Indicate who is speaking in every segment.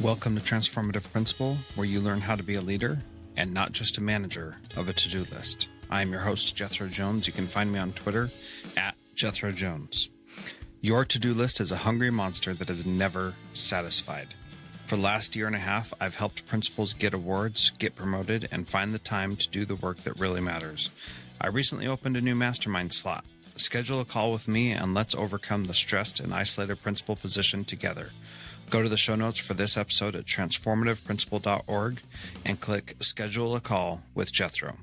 Speaker 1: Welcome to Transformative Principal, where you learn how to be a leader and not just a manager of a to-do list. I am your host, Jethro Jones. You can find me on Twitter at Jethro Jones. Your to-do list is a hungry monster that is never satisfied. For the last year and a half, I've helped principals get awards, get promoted, and find the time to do the work that really matters. I recently opened a new mastermind slot. Schedule a call with me and let's overcome the stressed and isolated principal position together. Go to the show notes for this episode at transformativeprincipal.org and click Schedule a Call with Jethro.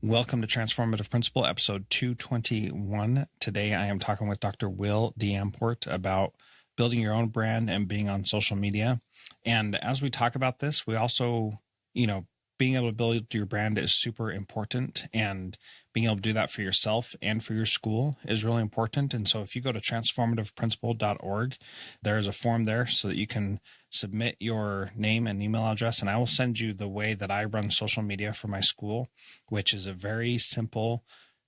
Speaker 1: Welcome to Transformative Principal, episode 221. Today I am talking with Dr. Will Deyamport about building your own brand and being on social media. And as we talk about this, we also, being able to build your brand is super important, and being able to do that for yourself and for your school is really important. And so if you go to transformativeprincipal.org, there's a form there so that you can submit your name and email address, and I will send you the way that I run social media for my school, which is a very simple,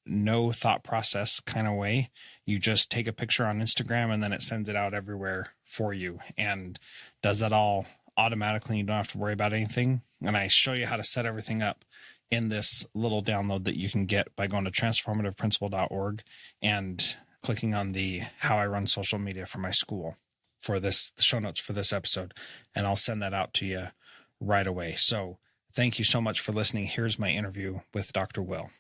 Speaker 1: no thought process kind of way. You just take a picture on Instagram and then it sends it out everywhere for you and does that all automatically. You don't have to worry about anything. And I show you how to set everything up in this little download that you can get by going to transformativeprincipal.org and clicking on the how I run social media for my school for this, the show notes for this episode. And I'll send that out to you right away. So thank you so much for listening. Here's my interview with Dr. Will.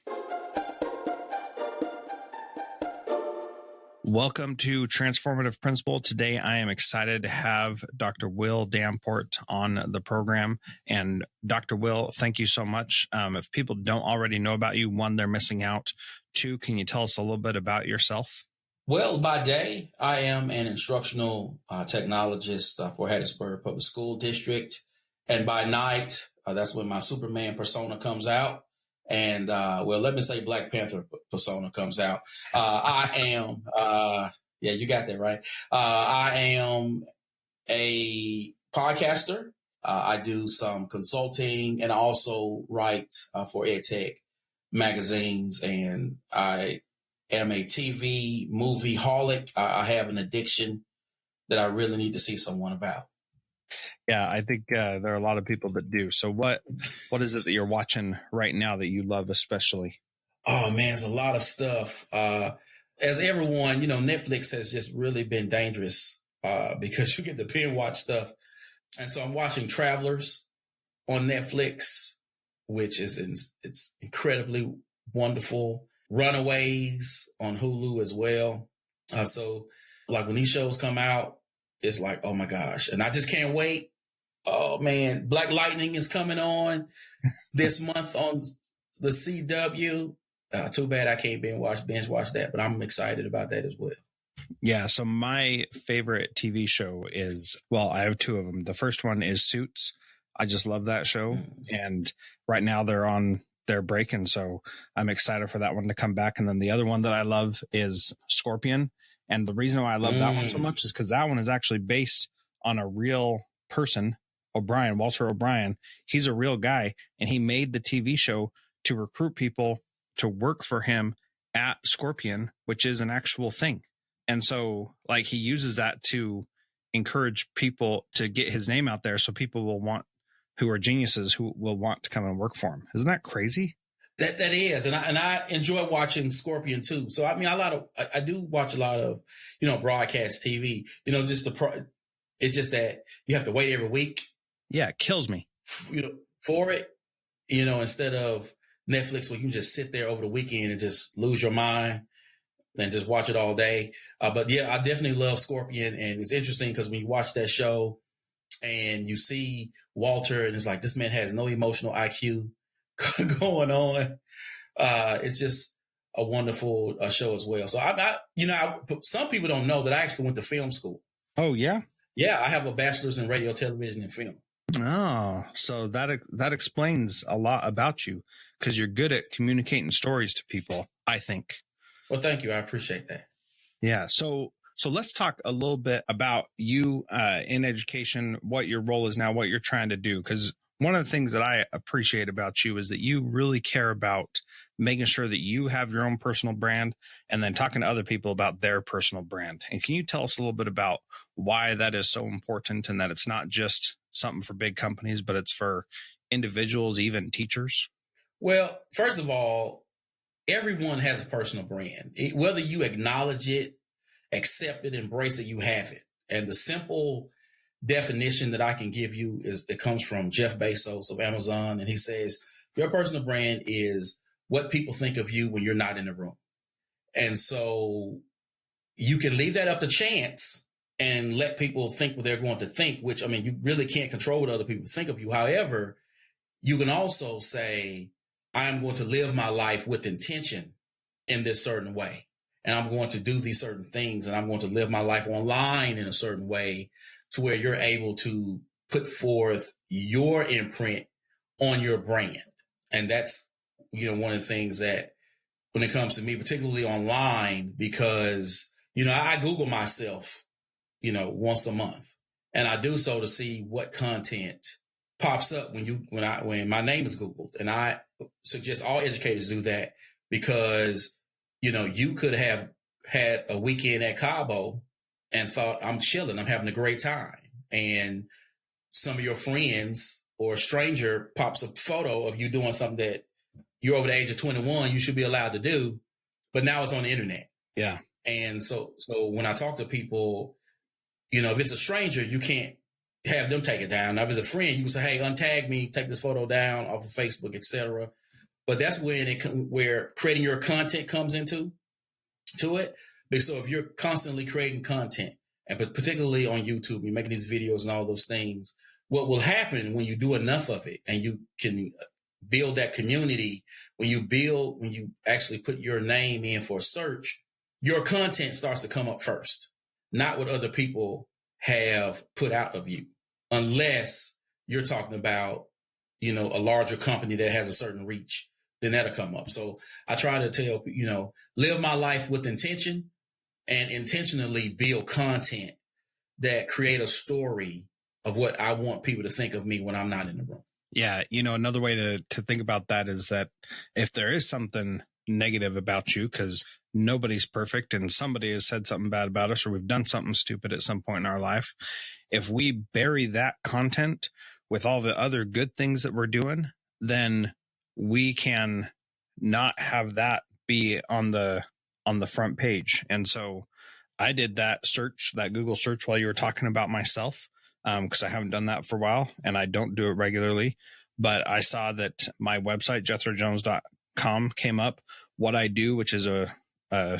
Speaker 1: Welcome to Transformative Principal. Today, I am excited to have Dr. Will Deyamport on the program. And Dr. Will, thank you so much. If people don't already know about you, one, they're missing out. Two, can you tell us a little bit about yourself?
Speaker 2: Well, by day, I am an instructional technologist for Hattiesburg Public School District. And by night, that's when my Superman persona comes out. And, let me say Black Panther persona comes out. I am, you got that right. I am a podcaster. I do some consulting and I also write for EdTech magazines. And I am a TV movie holic. I have an addiction that I really need to see someone about.
Speaker 1: Yeah, I think there are a lot of people that do. So what is it that you're watching right now that you love especially?
Speaker 2: Oh, man, it's a lot of stuff. As everyone, Netflix has just really been dangerous because you get to binge watch stuff. And so I'm watching Travelers on Netflix, which is it's incredibly wonderful. Runaways on Hulu as well. So like when these shows come out, it's like, oh my gosh. And I just can't wait. Oh man, Black Lightning is coming on this month on the CW. Too bad I can't binge watch that, but I'm excited about that as well.
Speaker 1: Yeah. So my favorite TV show is, I have two of them. The first one is Suits. I just love that show. And right now they're on their break. And so I'm excited for that one to come back. And then the other one that I love is Scorpion. And the reason why I love that one so much is because that one is actually based on a real person, Walter O'Brien. He's a real guy, and he made the TV show to recruit people to work for him at Scorpion, which is an actual thing. And so he uses that to encourage people to get his name out there so people who are geniuses who will want to come and work for him. Isn't that crazy?
Speaker 2: That is, and I enjoy watching Scorpion too. So I mean, I do watch a lot of broadcast TV. It's just that you have to wait every week.
Speaker 1: Yeah, it kills me.
Speaker 2: For it, instead of Netflix where you can just sit there over the weekend and just lose your mind and just watch it all day. But yeah, I definitely love Scorpion, and it's interesting because when you watch that show and you see Walter, and it's like this man has no emotional IQ going on. It's just a wonderful show as well. So some people don't know that I actually went to film school.
Speaker 1: Oh yeah.
Speaker 2: Yeah. I have a bachelor's in radio, television, and film.
Speaker 1: Oh, so that explains a lot about you because you're good at communicating stories to people, I think.
Speaker 2: Well, thank you. I appreciate that.
Speaker 1: Yeah. So let's talk a little bit about you in education, what your role is now, what you're trying to do. Because one of the things that I appreciate about you is that you really care about making sure that you have your own personal brand, and then talking to other people about their personal brand. And can you tell us a little bit about why that is so important, and that it's not just something for big companies, but it's for individuals, even teachers?
Speaker 2: Well, first of all, everyone has a personal brand. Whether you acknowledge it, accept it, embrace it, you have it. And the simple definition that I can give you it comes from Jeff Bezos of Amazon. And he says, your personal brand is what people think of you when you're not in the room. And so you can leave that up to chance and let people think what they're going to think, which, I mean, you really can't control what other people think of you. However, you can also say, I'm going to live my life with intention in this certain way. And I'm going to do these certain things, and I'm going to live my life online in a certain way to where you're able to put forth your imprint on your brand. And that's, one of the things that when it comes to me, particularly online, because, I Google myself, once a month, and I do so to see what content pops up when my name is Googled. And I suggest all educators do that, because you could have had a weekend at Cabo and thought, I'm chilling, I'm having a great time. And some of your friends or a stranger pops a photo of you doing something that you're over the age of 21, you should be allowed to do, but now it's on the internet.
Speaker 1: Yeah.
Speaker 2: And so when I talk to people, if it's a stranger, you can't have them take it down. Now, if it's a friend, you can say, hey, untag me, take this photo down off of Facebook, etc. But that's where creating your content comes into it. Because so if you're constantly creating content, and particularly on YouTube, you're making these videos and all those things, what will happen when you do enough of it and you can build that community, when you actually put your name in for a search, your content starts to come up first, not what other people have put out of you, unless you're talking about, a larger company that has a certain reach, then that'll come up. So I try to tell, live my life with intention and intentionally build content that create a story of what I want people to think of me when I'm not in the room.
Speaker 1: Yeah. Another way to think about that is that if there is something negative about you, because nobody's perfect and somebody has said something bad about us, or we've done something stupid at some point in our life, if we bury that content with all the other good things that we're doing, then we can not have that be on the front page. And so I did that Google search while you were talking about myself, because I haven't done that for a while and I don't do it regularly. But I saw that my website, jethrojones.com, came up. What I do, which is a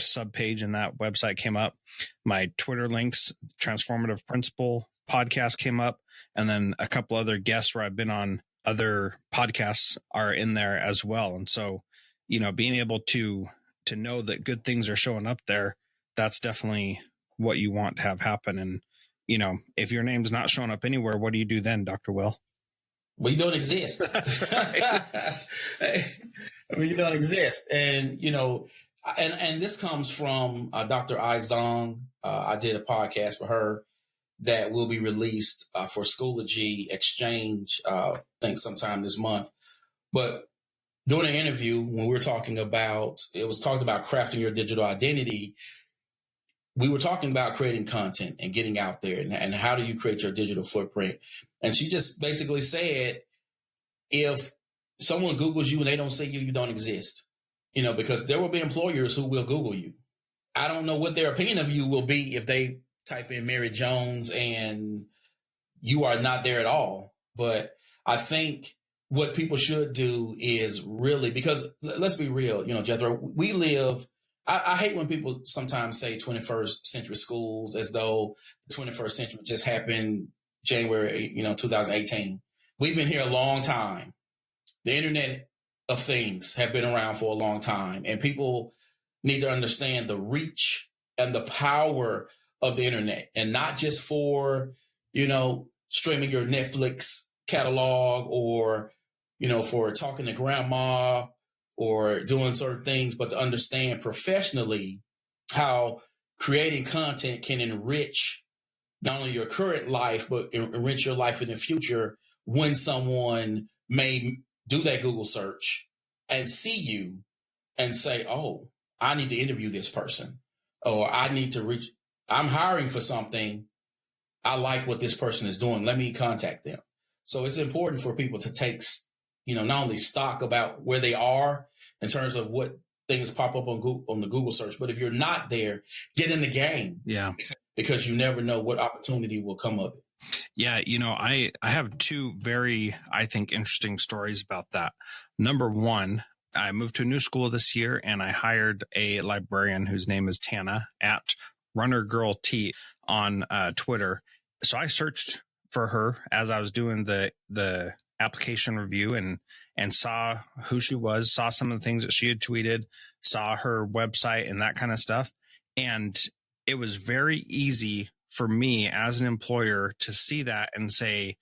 Speaker 1: sub page in that website, came up. My Twitter links, Transformative Principal podcast, came up. And then a couple other guests where I've been on other podcasts are in there as well. And so, being able to know that good things are showing up there, that's definitely what you want to have happen. And, if your name's not showing up anywhere, what do you do then, Dr. Will?
Speaker 2: Well, you don't exist. I mean, you don't exist. And, and this comes from Dr. Ai Zong. I did a podcast for her that will be released for Schoology Exchange, I think sometime this month. But during an interview, when we were talking about crafting your digital identity, we were talking about creating content and getting out there and how do you create your digital footprint. And she just basically said, if someone Googles you and they don't see you, you don't exist, because there will be employers who will Google you. I don't know what their opinion of you will be if they type in Mary Jones and you are not there at all. But I think what people should do is really, because let's be real, Jethro, we live, I hate when people sometimes say 21st century schools as though the 21st century just happened January, 2018. We've been here a long time. The Internet of Things have been around for a long time, and people need to understand the reach and the power of the internet, and not just for, streaming your Netflix catalog or, for talking to grandma or doing certain things, but to understand professionally how creating content can enrich not only your current life, but enrich your life in the future when someone may do that Google search and see you and say, oh, I need to interview this person, or I need to reach, I'm hiring for something. I like what this person is doing. Let me contact them. So it's important for people to take, not only stock about where they are in terms of what things pop up on Google, on the Google search, but if you're not there, get in the game.
Speaker 1: Yeah.
Speaker 2: Because you never know what opportunity will come of it.
Speaker 1: Yeah. I have two very, I think, interesting stories about that. Number one, I moved to a new school this year and I hired a librarian whose name is Tana at Runner Girl T on Twitter. So I searched for her as I was doing the application review and saw who she was, saw some of the things that she had tweeted, saw her website and that kind of stuff. And it was very easy for me as an employer to see that and say,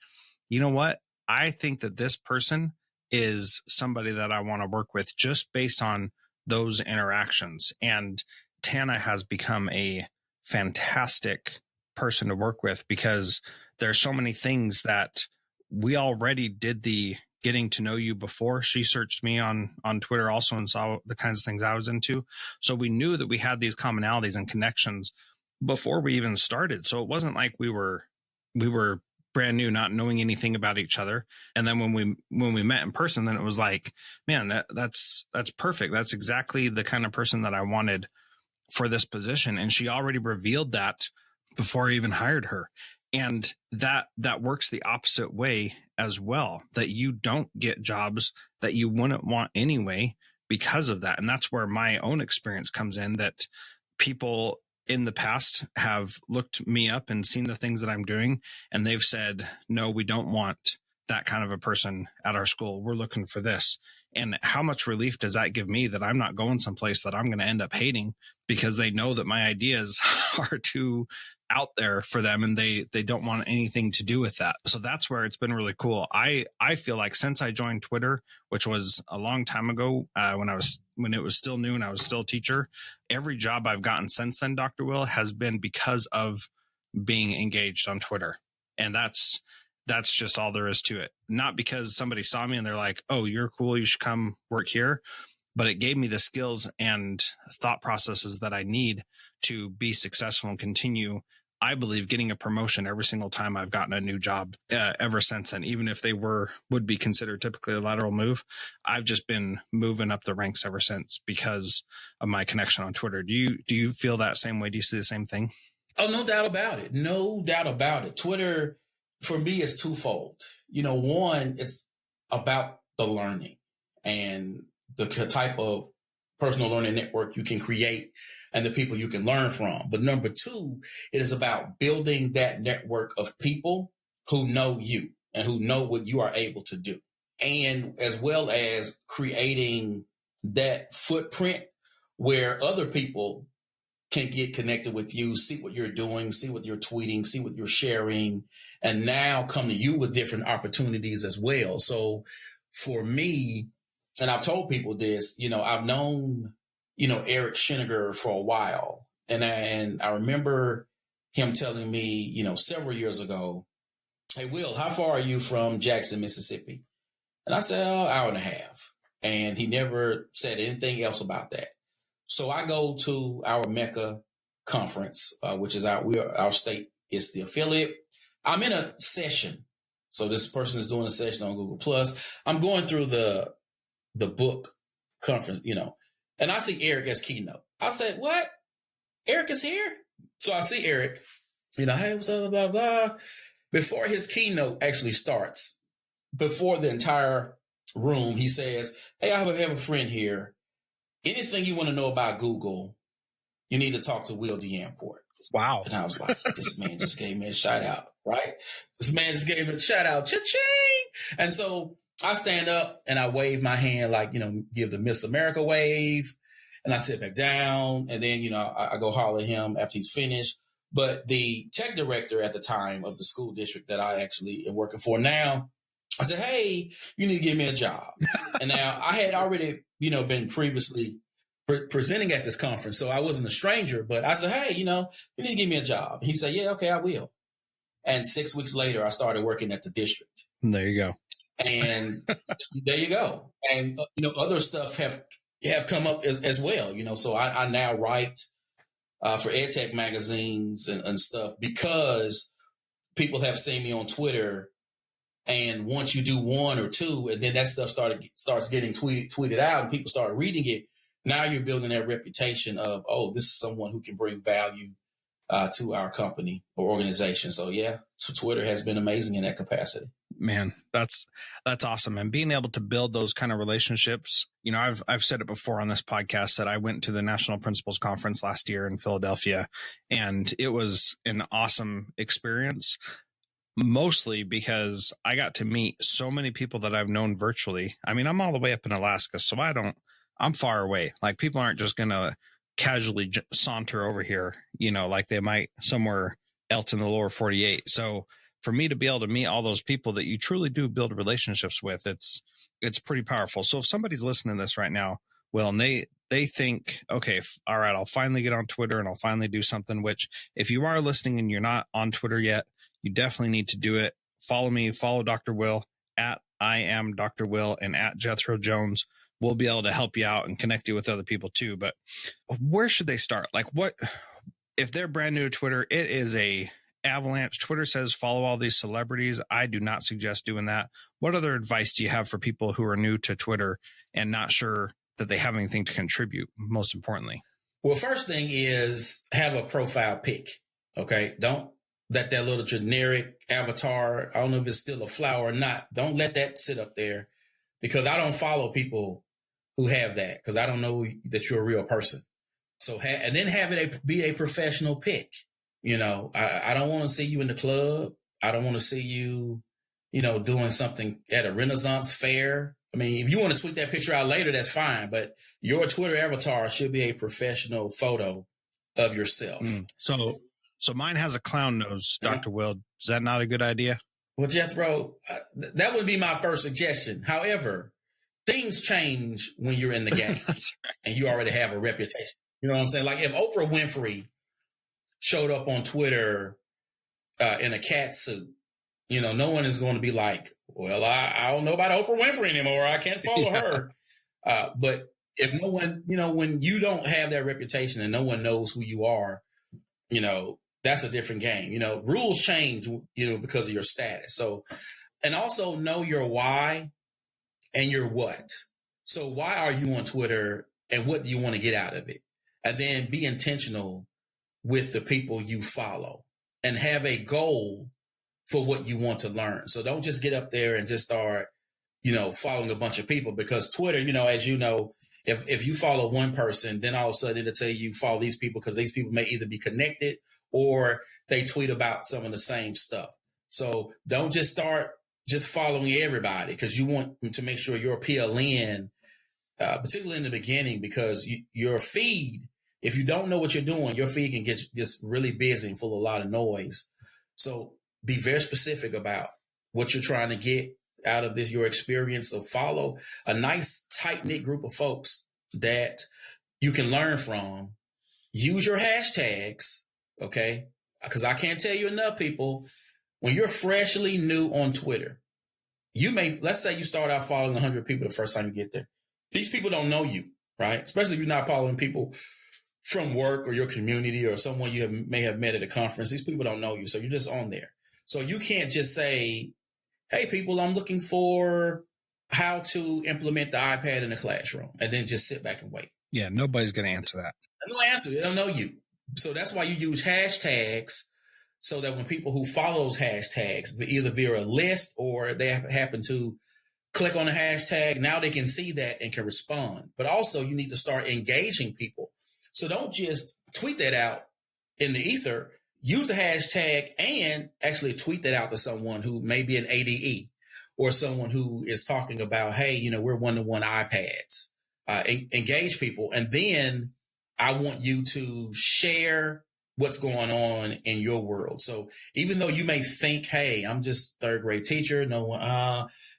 Speaker 1: you know what? I think that this person is somebody that I want to work with just based on those interactions. And Tana has become a fantastic person to work with because there's so many things that we already did the getting to know you before. She searched me on Twitter also and saw the kinds of things I was into. So we knew that we had these commonalities and connections before we even started. So it wasn't like we were brand new, not knowing anything about each other. And then when we met in person, then it was like, man, that's perfect. That's exactly the kind of person that I wanted for this position. And she already revealed that before I even hired her. And that works the opposite way as well, that you don't get jobs that you wouldn't want anyway because of that. And that's where my own experience comes in, that people in the past have looked me up and seen the things that I'm doing. And they've said, no, we don't want that kind of a person at our school. We're looking for this. And how much relief does that give me that I'm not going someplace that I'm going to end up hating because they know that my ideas are too out there for them and they don't want anything to do with that. So that's where it's been really cool. I feel like since I joined Twitter, which was a long time ago, when it was still new and I was still a teacher, every job I've gotten since then, Dr. Will, has been because of being engaged on Twitter. And that's just all there is to it. Not because somebody saw me and they're like, oh, you're cool, you should come work here. But it gave me the skills and thought processes that I need to be successful and continue, I believe, getting a promotion every single time I've gotten a new job ever since then. Even if they would be considered typically a lateral move, I've just been moving up the ranks ever since because of my connection on Twitter. Do you feel that same way? Do you see the same thing?
Speaker 2: Oh, no doubt about it. No doubt about it. Twitter, for me, is twofold. One, it's about the learning and the type of personal learning network you can create and the people you can learn from. But number two, it is about building that network of people who know you and who know what you are able to do. And as well as creating that footprint where other people can get connected with you, see what you're doing, see what you're tweeting, see what you're sharing, and now come to you with different opportunities as well. So for me, and I've told people this, I've known, Eric Schenniger for a while. And I remember him telling me, several years ago, hey, Will, how far are you from Jackson, Mississippi? And I said, hour and a half. And he never said anything else about that. So I go to our Mecca conference, which is our state is the affiliate. I'm in a session. So this person is doing a session on Google Plus. I'm going through the book conference, and I see Eric as keynote. I said, what? Eric is here? So I see Eric, hey, what's up, blah, blah. Before his keynote actually starts, before the entire room, he says, hey, I have a friend here. Anything you want to know about Google, you need to talk to Will Deyamport.
Speaker 1: Wow.
Speaker 2: And I was like, this man just gave me a shout out, right? This man just gave me a shout out, cha-ching. And so I stand up and I wave my hand, like, give the Miss America wave. And I sit back down and then, I go holler at him after he's finished. But the tech director at the time of the school district that I actually am working for now, I said, hey, you need to give me a job. And now I had already, been previously presenting at this conference. So I wasn't a stranger, but I said, hey, you need to give me a job. He said, yeah, okay, I will. And 6 weeks later, I started working at the district.
Speaker 1: There you go.
Speaker 2: And there you go. And, other stuff have come up as well. So I now write for EdTech magazines and stuff because people have seen me on Twitter. And once you do one or two, and then that stuff starts getting tweeted out, and people start reading it, now you're building that reputation of, oh, this is someone who can bring value to our company or organization. So yeah, Twitter has been amazing in that capacity.
Speaker 1: Man, that's awesome. And being able to build those kind of relationships, I've said it before on this podcast that I went to the National Principals Conference last year in Philadelphia, and it was an awesome experience. Mostly because I got to meet so many people that I've known virtually. I mean, I'm all the way up in Alaska, so I'm far away. Like, people aren't just going to casually saunter over here, like they might somewhere else in the lower 48. So for me to be able to meet all those people that you truly do build relationships with, it's pretty powerful. So if somebody's listening to this right now, well, and they think, okay, all right, I'll finally get on Twitter and I'll finally do something, which if you are listening and you're not on Twitter yet, you definitely need to do it. Follow me, follow Dr. Will at I am Dr. Will and at Jethro Jones. We'll be able to help you out and connect you with other people too. But where should they start? Like, what if they're brand new to Twitter? It is a avalanche. Twitter says follow all these celebrities. I do not suggest doing that. What other advice do you have for people who are new to Twitter and not sure that they have anything to contribute, most importantly?
Speaker 2: Well, first thing is have a profile pic. Okay. Don't let that little generic avatar, I don't know if it's still a flower or not, don't let that sit up there, because I don't follow people who have that, because I don't know that you're a real person. So and then have it be a professional pic. I don't want to see you in the club. I don't want to see you, doing something at a Renaissance fair. I mean, if you want to tweet that picture out later, that's fine. But your Twitter avatar should be a professional photo of yourself.
Speaker 1: So mine has a clown nose, Dr. Will. Is that not a good idea?
Speaker 2: Well, Jethro, that would be my first suggestion. However, things change when you're in the game.
Speaker 1: That's right.
Speaker 2: And you already have a reputation. You know what I'm saying? Like, if Oprah Winfrey showed up on Twitter in a cat suit, no one is going to be like, well, I don't know about Oprah Winfrey anymore. I can't follow her. But if no one, when you don't have that reputation and no one knows who you are, that's a different game. Rules change, because of your status. So, and also know your why and your what. So why are you on Twitter and what do you want to get out of it? And then be intentional with the people you follow and have a goal for what you want to learn. So don't just get up there and just start, following a bunch of people, because Twitter, as you know, if you follow one person, then all of a sudden it'll tell you follow these people, because these people may either be connected or they tweet about some of the same stuff. So don't just start just following everybody, because you want to make sure your PLN, particularly in the beginning, because your feed, if you don't know what you're doing, your feed can get just really busy and full of a lot of noise. So be very specific about what you're trying to get out of this, your experience. So follow a nice tight-knit group of folks that you can learn from. Use your hashtags, okay? Because I can't tell you enough, people, when you're freshly new on Twitter, let's say you start out following 100 people the first time you get there. These people don't know you, right? Especially if you're not following people from work or your community or someone you may have met at a conference. These people don't know you, so you're just on there. So you can't just say, hey, people, I'm looking for how to implement the iPad in the classroom, and then just sit back and wait.
Speaker 1: Yeah, nobody's going to answer that.
Speaker 2: No answer. They don't know you. So that's why you use hashtags, so that when people who follow those hashtags, either via a list or they happen to click on the hashtag, now they can see that and can respond. But also you need to start engaging people. So don't just tweet that out in the ether. Use the hashtag and actually tweet that out to someone who may be an ADE or someone who is talking about, hey, we're one-to-one iPads. Engage people. And then I want you to share what's going on in your world. So even though you may think, hey, I'm just third grade teacher,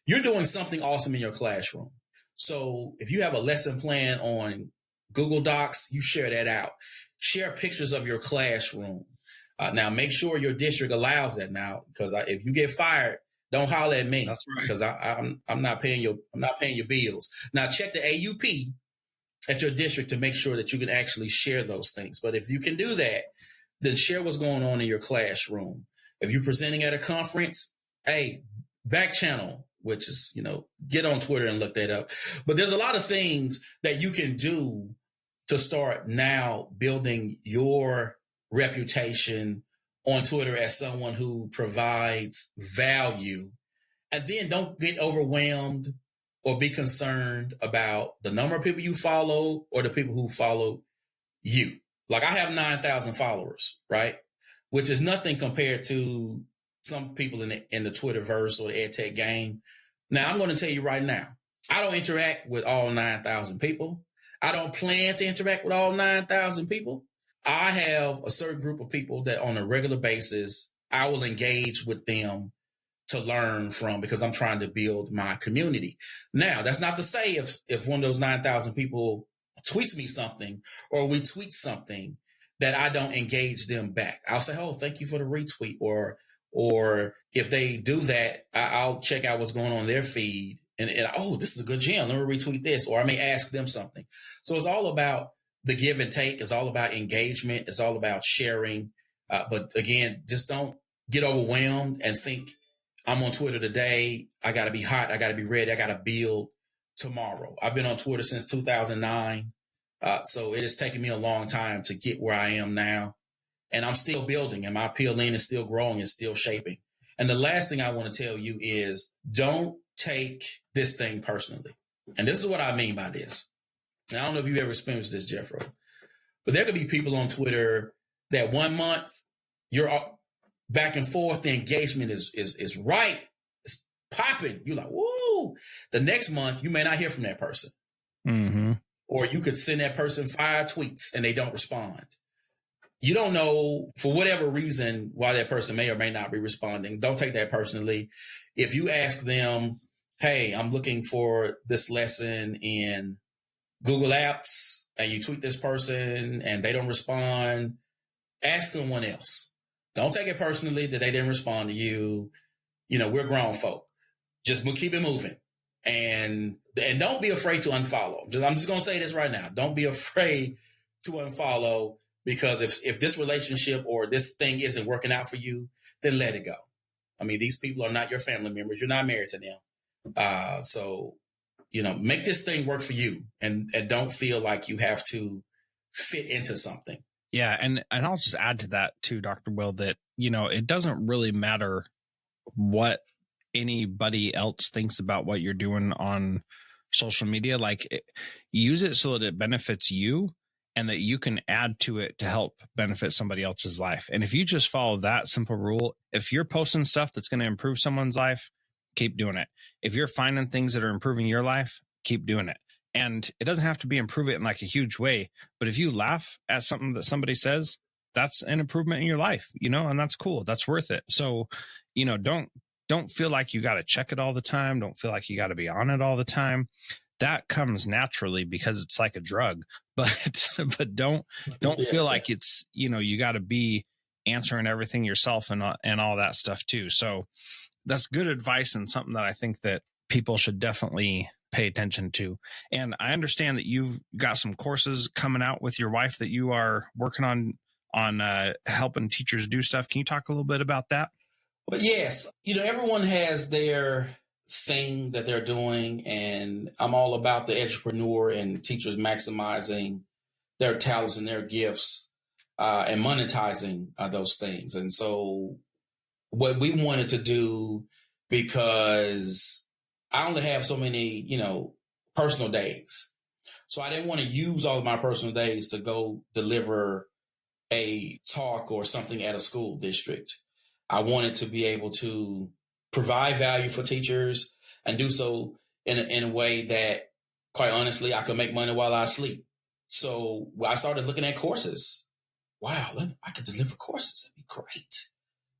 Speaker 2: you're doing something awesome in your classroom. So if you have a lesson plan on Google Docs, you share that out. Share pictures of your classroom. Now, make sure your district allows that now, because if you get fired, don't holler at me.
Speaker 1: That's right.
Speaker 2: Because I'm not paying your bills. Now, check the AUP at your district to make sure that you can actually share those things. But if you can do that, then share what's going on in your classroom. If you're presenting at a conference, hey, back channel, which is, get on Twitter and look that up. But there's a lot of things that you can do to start now building your reputation on Twitter as someone who provides value. And then don't get overwhelmed or be concerned about the number of people you follow or the people who follow you. Like I have 9,000 followers, right? Which is nothing compared to some people in the Twitterverse or the EdTech game. Now, I'm going to tell you right now, I don't interact with all 9,000 people. I don't plan to interact with all 9,000 people. I have a certain group of people that on a regular basis, I will engage with them to learn from because I'm trying to build my community. Now, that's not to say if one of those 9,000 people tweets me something or we tweet something that I don't engage them back. I'll say, oh, thank you for the retweet. Or if they do that, I'll check out what's going on in their feed and oh, this is a good gem. Let me retweet this. Or I may ask them something. So it's all about the give and take. It's all about engagement. It's all about sharing. But again, just don't get overwhelmed and think I'm on Twitter today. I got to be hot. I got to be ready. I got to build tomorrow. I've been on Twitter since 2009. So it has taken me a long time to get where I am now. And I'm still building and my PLN is still growing and still shaping. And the last thing I want to tell you is don't take this thing personally. And this is what I mean by this. Now, I don't know if you've ever experienced this, Jeffro, but there could be people on Twitter that 1 month you're back and forth. The engagement is right. It's popping. You're like, woo. The next month, you may not hear from that person.
Speaker 1: Mm-hmm.
Speaker 2: Or you could send that person 5 tweets and they don't respond. You don't know for whatever reason why that person may or may not be responding. Don't take that personally. If you ask them, hey, I'm looking for this lesson in Google Apps and you tweet this person and they don't respond, ask someone else. Don't take it personally that they didn't respond to you. We're grown folk. Just keep it moving. And don't be afraid to unfollow. I'm just going to say this right now. Don't be afraid to unfollow because if this relationship or this thing isn't working out for you, then let it go. I mean, these people are not your family members. You're not married to them. So, make this thing work for you and don't feel like you have to fit into something.
Speaker 1: Yeah. And I'll just add to that too, Dr. Will, that, it doesn't really matter what anybody else thinks about what you're doing on social media. Use it so that it benefits you and that you can add to it to help benefit somebody else's life. And if you just follow that simple rule, if you're posting stuff that's going to improve someone's life, keep doing it. If you're finding things that are improving your life, keep doing it. And it doesn't have to be improve it in like a huge way. But if you laugh at something that somebody says, that's an improvement in your life, and that's cool. That's worth it. So, don't feel like you got to check it all the time. Don't feel like you got to be on it all the time. That comes naturally because it's like a drug, but don't feel like it's, you got to be answering everything yourself and all that stuff too. So that's good advice and something that I think that people should definitely pay attention to. And I understand that you've got some courses coming out with your wife that you are working on helping teachers do stuff. Can you talk a little bit about that?
Speaker 2: But yes, everyone has their thing that they're doing, and I'm all about the entrepreneur and teachers maximizing their talents and their gifts and monetizing those things. And so what we wanted to do, because I only have so many, personal days. So I didn't want to use all of my personal days to go deliver a talk or something at a school district. I wanted to be able to provide value for teachers and do so in a way that, quite honestly, I could make money while I sleep. So I started looking at courses. Wow, I could deliver courses. That'd be great.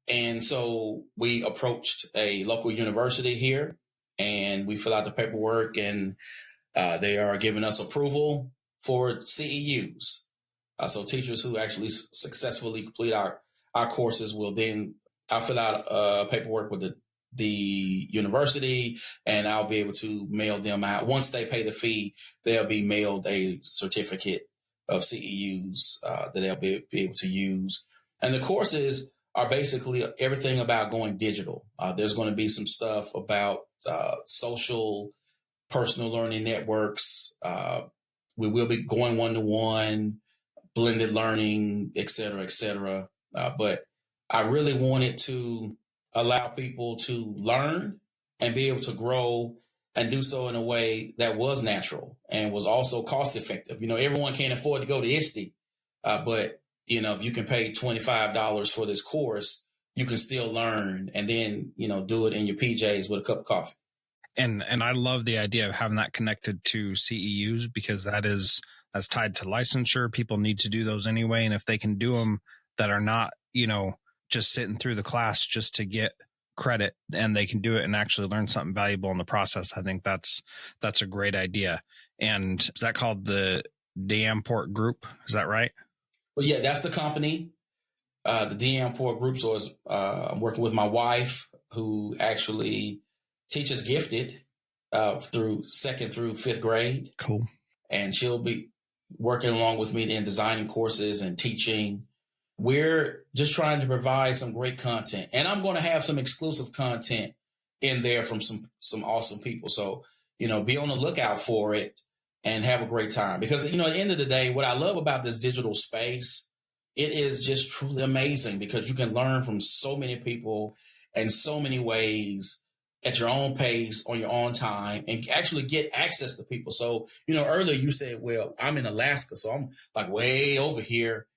Speaker 2: And so we approached a local university here and we fill out the paperwork and they are giving us approval for CEUs. So teachers who actually successfully complete our courses will then, I'll fill out paperwork with the the university, and I'll be able to mail them out. Once they pay the fee, they'll be mailed a certificate of CEUs that they'll be able to use. And the courses are basically everything about going digital. There's going to be some stuff about social personal learning networks. We will be going one-to-one, blended learning, et cetera, et cetera. But I really wanted to allow people to learn and be able to grow and do so in a way that was natural and was also cost effective. Everyone can't afford to go to ISTE, but if you can pay $25 for this course, you can still learn and then, do it in your PJs with a cup of coffee.
Speaker 1: And I love the idea of having that connected to CEUs, because that's tied to licensure. People need to do those anyway. And if they can do them that are not, just sitting through the class just to get credit, and they can do it and actually learn something valuable in the process, I think that's a great idea. And is that called the Deyamport Group? Is that right?
Speaker 2: Well, yeah, that's the company, the Deyamport Group. So I'm working with my wife, who actually teaches gifted through 2nd through 5th grade.
Speaker 1: Cool.
Speaker 2: And she'll be working along with me in designing courses and teaching. We're just trying to provide some great content, and I'm going to have some exclusive content in there from some awesome people. So, be on the lookout for it and have a great time, because, at the end of the day, what I love about this digital space, it is just truly amazing, because you can learn from so many people in so many ways at your own pace, on your own time, and actually get access to people. So, earlier you said, well, I'm in Alaska, so I'm like way over here.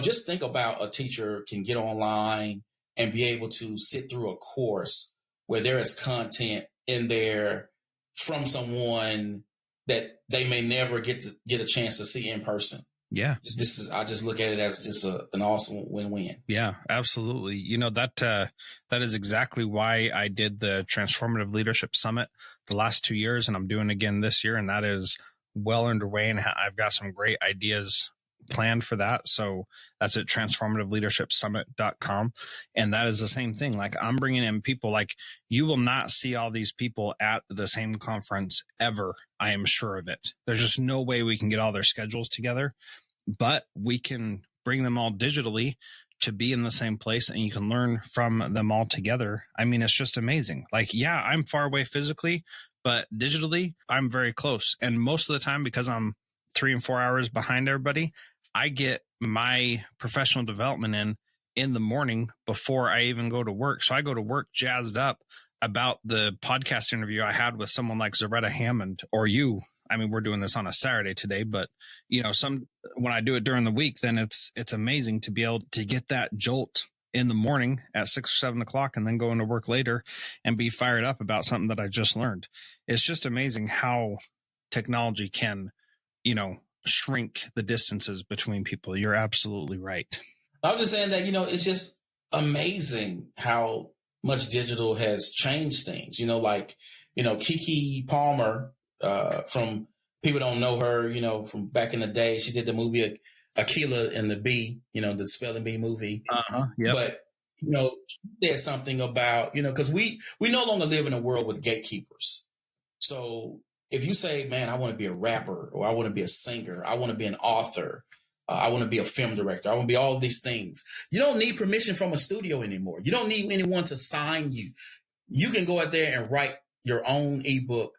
Speaker 2: Just think about a teacher can get online and be able to sit through a course where there is content in there from someone that they may never get a chance to see in person.
Speaker 1: Yeah.
Speaker 2: I just look at it as just an awesome win-win.
Speaker 1: Yeah, absolutely. That is exactly why I did the Transformative Leadership Summit the last 2 years, and I'm doing again this year. And that is well underway, and I've got some great ideas planned for that. So that's at transformativeleadershipsummit.com. And that is the same thing. Like, I'm bringing in people, like, you will not see all these people at the same conference ever. I am sure of it. There's just no way we can get all their schedules together, but we can bring them all digitally to be in the same place, and you can learn from them all together. I mean, it's just amazing. Like, yeah, I'm far away physically, but digitally I'm very close. And most of the time, because I'm 3 and 4 hours behind everybody, I get my professional development in the morning before I even go to work. So I go to work jazzed up about the podcast interview I had with someone like Zaretta Hammond or you. I mean, we're doing this on a Saturday today, but when I do it during the week, then it's amazing to be able to get that jolt in the morning at 6 or 7 o'clock and then go into work later and be fired up about something that I just learned. It's just amazing how technology can, shrink the distances between people. You're absolutely right.
Speaker 2: I was just saying that, it's just amazing how much digital has changed things. Keke Palmer, from people don't know her, from back in the day, she did the movie Aquila and the Bee, the Spelling Bee movie.
Speaker 1: Yep.
Speaker 2: But, there's something about, because we no longer live in a world with gatekeepers. So if you say, man, I want to be a rapper, or I want to be a singer, I want to be an author, I want to be a film director, I want to be all these things, you don't need permission from a studio anymore. You don't need anyone to sign you. You can go out there and write your own ebook,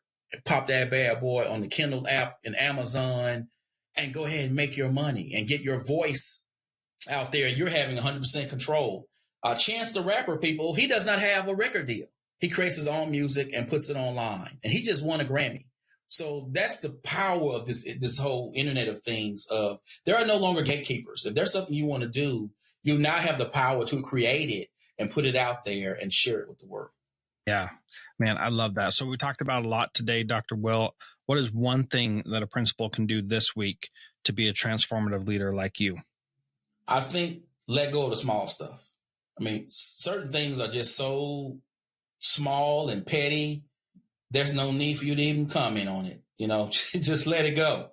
Speaker 2: pop that bad boy on the Kindle app and Amazon, and go ahead and make your money and get your voice out there. And you're having 100% control. Chance the Rapper, people, he does not have a record deal. He creates his own music and puts it online, and he just won a Grammy. So that's the power of this whole internet of things. There are no longer gatekeepers. If there's something you want to do, you now have the power to create it and put it out there and share it with the world.
Speaker 1: Yeah, man, I love that. So we talked about a lot today, Dr. Will. What is one thing that a principal can do this week to be a transformative leader like you?
Speaker 2: I think let go of the small stuff. I mean, certain things are just so small and petty. There's no need for you to even comment on it. Just let it go.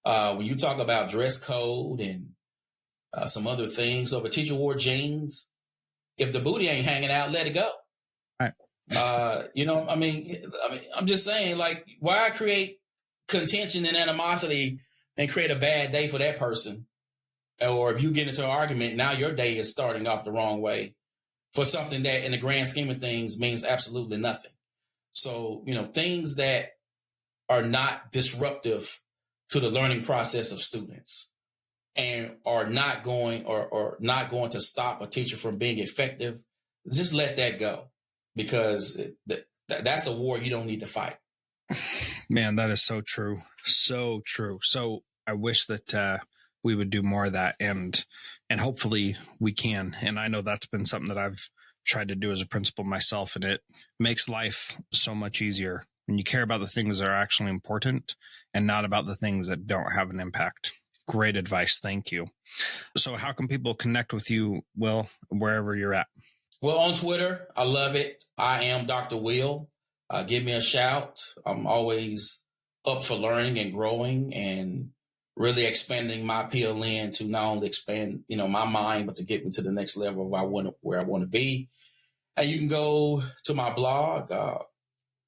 Speaker 2: When you talk about dress code and some other things, so if a teacher wore jeans, if the booty ain't hanging out, let it go.
Speaker 1: Right.
Speaker 2: I'm just saying, like, why create contention and animosity and create a bad day for that person? Or if you get into an argument, now your day is starting off the wrong way for something that in the grand scheme of things means absolutely nothing. So, things that are not disruptive to the learning process of students and are not going or not going to stop a teacher from being effective, just let that go, because that's a war you don't need to fight.
Speaker 1: Man, that is so true. So true. So I wish that we would do more of that, and hopefully we can. And I know that's been something that I've tried to do as a principal myself, and it makes life so much easier when you care about the things that are actually important and not about the things that don't have an impact. Great advice. Thank you. So how can people connect with you, Will, wherever you're at?
Speaker 2: Well, on Twitter, I love it. I am Dr. Will. Give me a shout. I'm always up for learning and growing and really expanding my PLN to not only expand, my mind, but to get me to the next level of where I want to be. And you can go to my blog,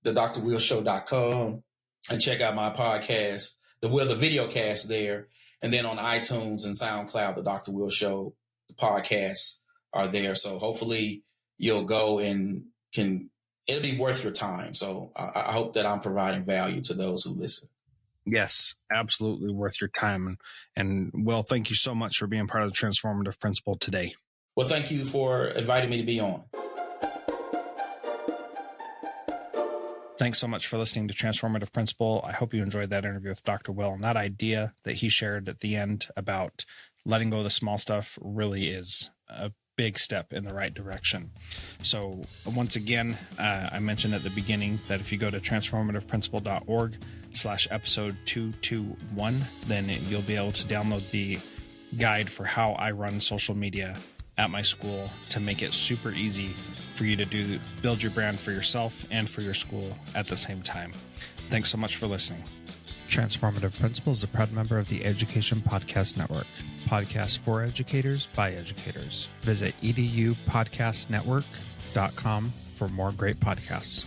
Speaker 2: thedrwillshow.com, and check out my podcast, the video cast there. And then on iTunes and SoundCloud, the Dr. Will Show, the podcasts are there. So hopefully you'll go and it'll be worth your time. So I hope that I'm providing value to those who listen.
Speaker 1: Yes, absolutely worth your time. And Will, thank you so much for being part of the Transformative Principal today.
Speaker 2: Well, thank you for inviting me to be on.
Speaker 1: Thanks so much for listening to Transformative Principal. I hope you enjoyed that interview with Dr. Will, and that idea that he shared at the end about letting go of the small stuff really is a big step in the right direction. So once again, I mentioned at the beginning that if you go to transformativeprincipal.org/episode 221, then you'll be able to download the guide for how I run social media at my school to make it super easy for you to build your brand for yourself and for your school at the same time. Thanks so much for listening. Transformative Principal is a proud member of the Education Podcast Network. Podcasts for educators by educators. Visit edupodcastnetwork.com for more great podcasts.